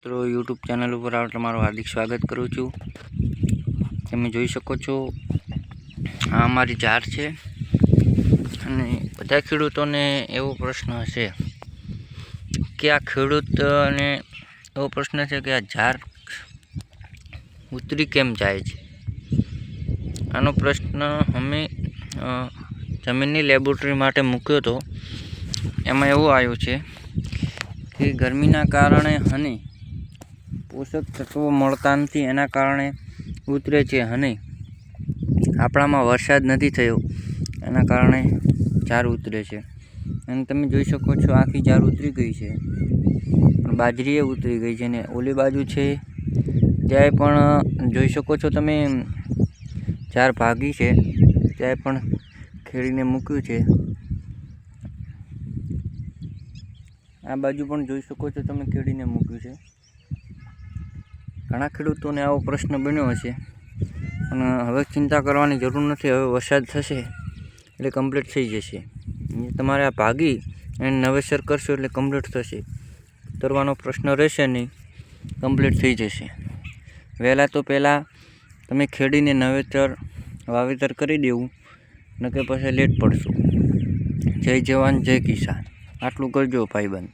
મિત્રો YouTube channel ઉપર તમારું હાર્દિક સ્વાગત કરું છું। તમે જોઈ શકો છો આ અમારી ઝાર છે અને બધા ખેડૂતોને એવો પ્રશ્ન હશે કે આ ખેડૂતને એવો પ્રશ્ન છે કે આ ઝાર ઉતરી કેમ જાય છે। આનો પ્રશ્ન અમે જમીનની લેબોરેટરી માટે મૂક્યો હતો। એમાં એવું આવ્યું છે કે ગરમીના કારણે અને પોષક તત્વો મળતા નથી, એના કારણે ઉતરે છે અને આપણામાં વરસાદ નથી થયો એના કારણે ઝાર ઉતરે છે। અને તમે જોઈ શકો છો આખી ઝાર ઉતરી ગઈ છે, પણ બાજરી ઉતરી ગઈ છે ને ઓલી બાજુ છે ત્યાં પણ જોઈ શકો છો તમે ઝાર ભાગી છે, ત્યાં પણ ખેડીને મૂક્યું છે। આ બાજુ પણ જોઈ શકો છો તમે ખેડીને મૂક્યું છે। ઘણા ખેડૂતોને આવો પ્રશ્ન બન્યો હશે, પણ હવે ચિંતા કરવાની જરૂર નથી। હવે વરસાદ થશે એટલે કમ્પ્લીટ થઈ જશે। તમારે આ ભાગી અને નવેસર કરશો એટલે કમ્પ્લીટ થશે, ઉતરવાનો પ્રશ્ન રહેશે નહીં, કમ્પ્લીટ થઈ જશે। વહેલા તો પહેલાં તમે ખેડીને વાવેતર કરી દેવું, નકે પછી લેટ પડશો। જય જવાન જય કિસાન, આટલું કરજો ભાઈબંધ।